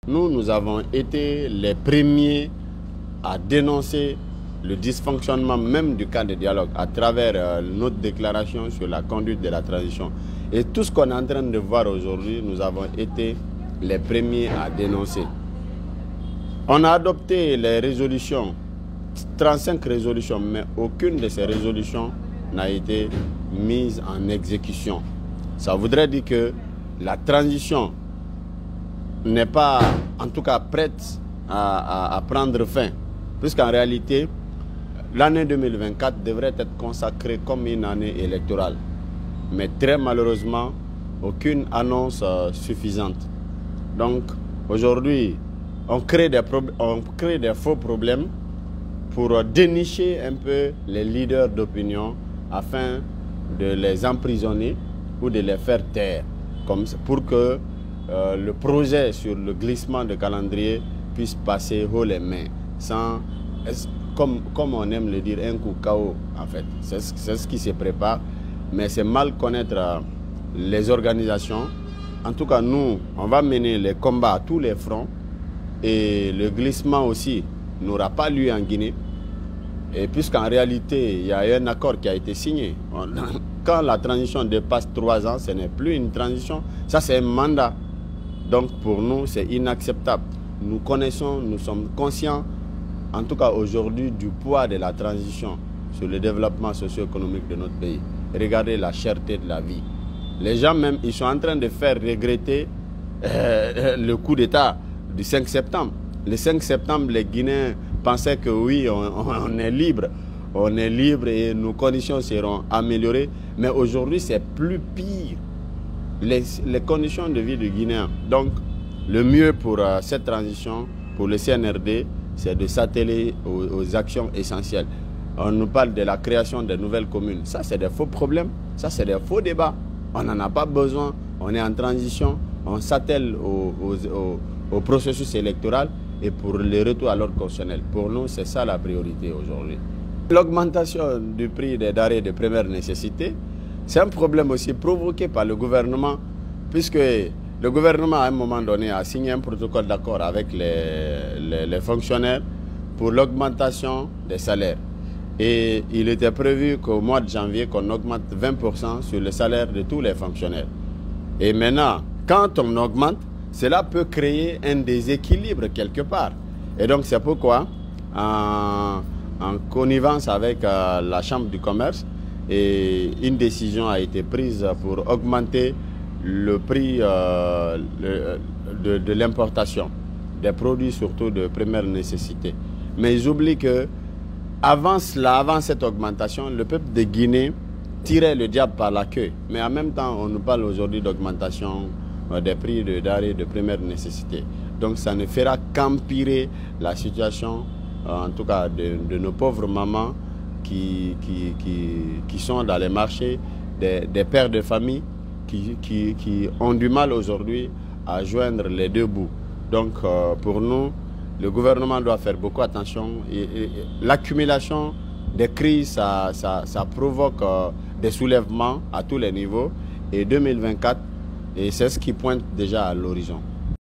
nous avons été les premiers à dénoncer le dysfonctionnement même du cadre de dialogue à travers notre déclaration sur la conduite de la transition. Et tout ce qu'on est en train de voir aujourd'hui, nous avons été les premiers à dénoncer. On a adopté les résolutions, 35 résolutions, mais aucune de ces résolutions n'a été mise en exécution. Ça voudrait dire que la transition n'est pas, en tout cas, prête à prendre fin. Puisqu'en réalité, l'année 2024 devrait être consacrée comme une année électorale. Mais très malheureusement, aucune annonce suffisante. Donc, aujourd'hui, on crée des faux problèmes pour dénicher un peu les leaders d'opinion afin de les emprisonner ou de les faire taire, pour que le projet sur le glissement de calendrier puisse passer haut les mains, sans, comme on aime le dire, un coup KO en fait. C'est ce qui se prépare, mais c'est mal connaître les organisations. En tout cas, nous, on va mener les combats à tous les fronts et le glissement aussi n'aura pas lieu en Guinée. Et puisqu'en réalité, il y a un accord qui a été signé. Quand la transition dépasse 3 ans, ce n'est plus une transition, ça c'est un mandat. Donc pour nous, c'est inacceptable. Nous connaissons, nous sommes conscients, en tout cas aujourd'hui, du poids de la transition sur le développement socio-économique de notre pays. Regardez la cherté de la vie. Les gens même, ils sont en train de faire regretter le coup d'État du 5 septembre. Le 5 septembre, les Guinéens pensaient que oui, on est libre. On est libre et nos conditions seront améliorées. Mais aujourd'hui, c'est plus pire. Les conditions de vie du Guinéen. Donc, le mieux pour cette transition, pour le CNRD, c'est de s'atteler aux actions essentielles. On nous parle de la création de nouvelles communes. Ça, c'est des faux problèmes. Ça, c'est des faux débats. On n'en a pas besoin. On est en transition. On s'attelle au processus électoral et pour le retour à l'ordre constitutionnel. Pour nous, c'est ça la priorité aujourd'hui. L'augmentation du prix des denrées de première nécessité, c'est un problème aussi provoqué par le gouvernement, puisque le gouvernement, à un moment donné, a signé un protocole d'accord avec les fonctionnaires pour l'augmentation des salaires. Et il était prévu qu'au mois de janvier, qu'on augmente 20% sur le salaire de tous les fonctionnaires. Et maintenant, quand on augmente, cela peut créer un déséquilibre quelque part. Et donc c'est pourquoi, en connivence avec la Chambre du commerce, et une décision a été prise pour augmenter le prix de l'importation des produits, surtout de première nécessité. Mais ils oublient que avant cela, avant cette augmentation, le peuple de Guinée tirait le diable par la queue. Mais en même temps, on nous parle aujourd'hui d'augmentation des prix de denrées de première nécessité. Donc ça ne fera qu'empirer la situation, en tout cas de nos pauvres mamans qui sont dans les marchés, des pères de famille qui ont du mal aujourd'hui à joindre les deux bouts. Donc pour nous, le gouvernement doit faire beaucoup attention. L'accumulation des crises, ça provoque des soulèvements à tous les niveaux. Et 2024, et c'est ce qui pointe déjà à l'horizon.